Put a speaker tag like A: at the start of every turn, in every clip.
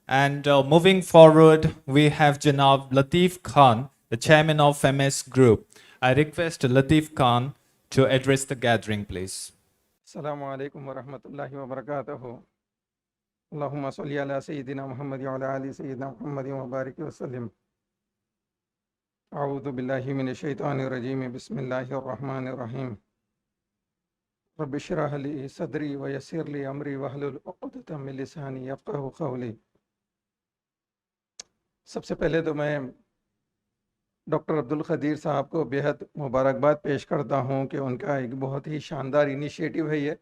A: And moving forward, we have Janab Latif Khan, the chairman of MS Group. I request Latif Khan to address the gathering, please.
B: السلام علیکم ورحمۃ اللہ وبرکاتہ اللہم صلی علی سیدنا محمد وعلی آل سیدنا محمد وبارک وسلم اعوذ باللہ من الشیطان الرجیم بسم اللہ الرحمن الرحیم رب اشرح لی صدری ویسر لی امری واحلل عقدۃ من لسانی یفقہوا قولی۔ سب سے پہلے تو میں ڈاکٹر عبدالقدیر صاحب کو بےحد مبارکباد پیش کرتا ہوں کہ ان کا ایک بہت ہی شاندار انیشیٹو ہے یہ،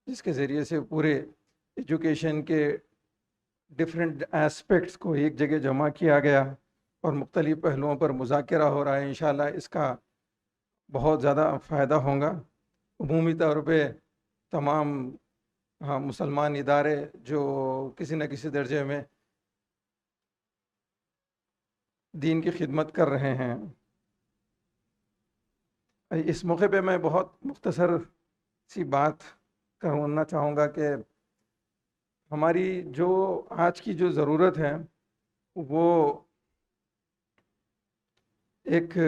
B: جس کے ذریعے سے پورے ایجوکیشن کے ڈفرینٹ ایسپیکٹس کو ایک جگہ جمع کیا گیا اور مختلف پہلوؤں پر مذاکرہ ہو رہا ہے۔ انشاءاللہ اس کا بہت زیادہ فائدہ ہوگا۔ عمومی طور پہ تمام مسلمان ادارے جو کسی نہ کسی درجے میں دین کی خدمت کر رہے ہیں، اس موقع پہ میں بہت مختصر سی بات کرنا چاہوں گا کہ ہماری جو آج کی جو ضرورت ہے وہ ایک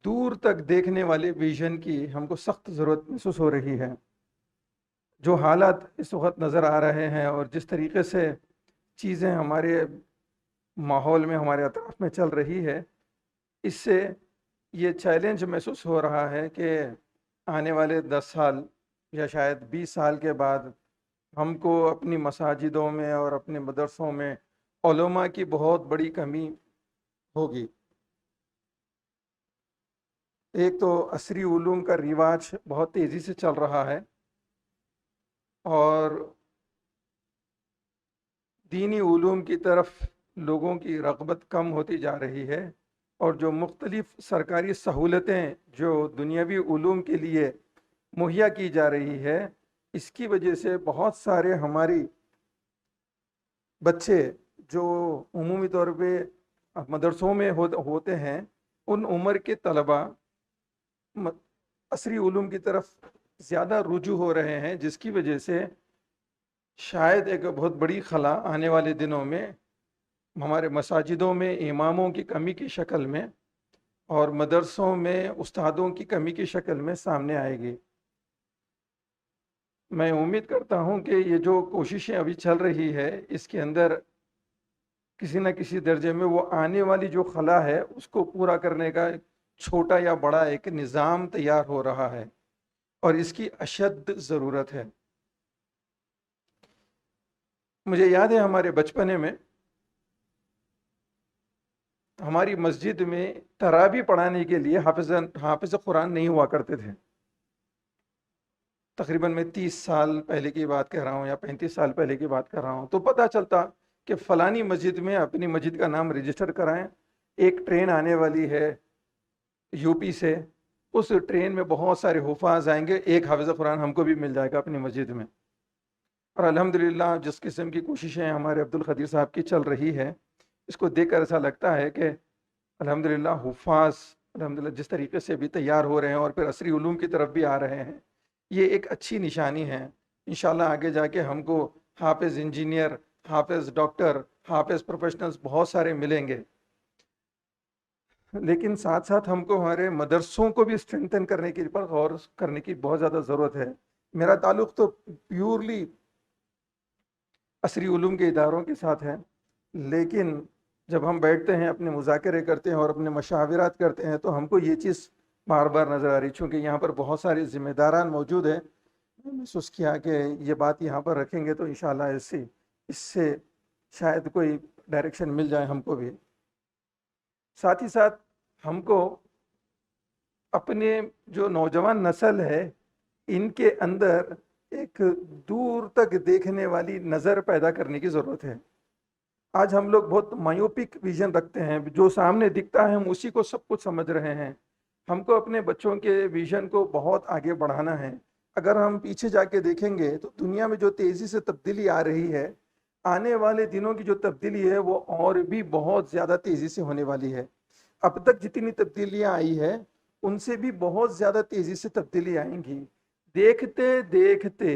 B: دور تک دیکھنے والے ویژن کی ہم کو سخت ضرورت محسوس ہو رہی ہے۔ جو حالات اس وقت نظر آ رہے ہیں اور جس طریقے سے چیزیں ہمارے ماحول میں ہمارے اطراف میں چل رہی ہے، اس سے یہ چیلنج محسوس ہو رہا ہے کہ آنے والے 10 سال یا شاید 20 سال کے بعد ہم کو اپنی مساجدوں میں اور اپنے مدرسوں میں علماء کی بہت بڑی کمی ہوگی۔ ایک تو عصری علوم کا رواج بہت تیزی سے چل رہا ہے اور دینی علوم کی طرف لوگوں کی رغبت کم ہوتی جا رہی ہے، اور جو مختلف سرکاری سہولتیں جو دنیاوی علوم کے لیے مہیا کی جا رہی ہے، اس کی وجہ سے بہت سارے ہماری بچے جو عمومی طور پہ مدرسوں میں ہوتے ہیں، ان عمر کے طلباء عصری علوم کی طرف زیادہ رجوع ہو رہے ہیں، جس کی وجہ سے شاید ایک بہت بڑی خلا آنے والے دنوں میں ہمارے مساجدوں میں اماموں کی کمی کی شکل میں اور مدرسوں میں استادوں کی کمی کی شکل میں سامنے آئے گی۔ میں امید کرتا ہوں کہ یہ جو کوششیں ابھی چل رہی ہے، اس کے اندر کسی نہ کسی درجے میں وہ آنے والی جو خلا ہے اس کو پورا کرنے کا چھوٹا یا بڑا ایک نظام تیار ہو رہا ہے، اور اس کی اشد ضرورت ہے۔ مجھے یاد ہے ہمارے بچپنے میں ہماری مسجد میں تراویح پڑھانے کے لیے حافظ قرآن نہیں ہوا کرتے تھے۔ تقریباً میں 30 سال پہلے کی بات کر رہا ہوں یا 35 سال پہلے کی بات کر رہا ہوں، تو پتہ چلتا کہ فلانی مسجد میں اپنی مسجد کا نام رجسٹر کرائیں، ایک ٹرین آنے والی ہے یو پی سے، اس ٹرین میں بہت سارے حفاظ آئیں گے، ایک حافظ قرآن ہم کو بھی مل جائے گا اپنی مسجد میں۔ اور الحمدللہ جس قسم کی کوششیں ہمارے عبدالقدیر صاحب کی چل رہی ہے، اس کو دیکھ کر ایسا لگتا ہے کہ الحمدللہ حفاظ الحمدللہ جس طریقے سے بھی تیار ہو رہے ہیں اور پھر عصری علوم کی طرف بھی آ رہے ہیں، یہ ایک اچھی نشانی ہے۔ انشاءاللہ آگے جا کے ہم کو حافظ انجینئر، حافظ ڈاکٹر، حافظ پروفیشنلز بہت سارے ملیں گے، لیکن ساتھ ساتھ ہم کو ہمارے مدرسوں کو بھی اسٹرینتھن کرنے کے پر غور کرنے کی بہت زیادہ ضرورت ہے۔ میرا تعلق تو پیورلی عصری علوم کے اداروں کے ساتھ ہے، لیکن جب ہم بیٹھتے ہیں، اپنے مذاکرے کرتے ہیں اور اپنے مشاورات کرتے ہیں، تو ہم کو یہ چیز بار بار نظر آ رہی، چونکہ یہاں پر بہت سارے ذمہ داران موجود ہیں۔ میں محسوس کیا کہ یہ بات یہاں پر رکھیں گے تو انشاءاللہ اس سے شاید کوئی ڈائریکشن مل جائے ہم کو بھی۔ ساتھ ہی ساتھ ہم کو اپنے جو نوجوان نسل ہے، ان کے اندر ایک دور تک دیکھنے والی نظر پیدا کرنے کی ضرورت ہے۔ آج ہم لوگ بہت مایوپک ویژن رکھتے ہیں، جو سامنے دکھتا ہے ہم اسی کو سب کچھ سمجھ رہے ہیں۔ ہم کو اپنے بچوں کے ویژن کو بہت آگے بڑھانا ہے۔ اگر ہم پیچھے جا کے دیکھیں گے تو دنیا میں جو تیزی سے تبدیلی آ رہی ہے، آنے والے دنوں کی جو تبدیلی ہے وہ اور بھی بہت زیادہ تیزی سے ہونے والی ہے۔ اب تک جتنی تبدیلیاں آئی ہے ان سے بھی بہت زیادہ تیزی سے تبدیلی آئیں گی۔ دیکھتے دیکھتے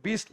B: 20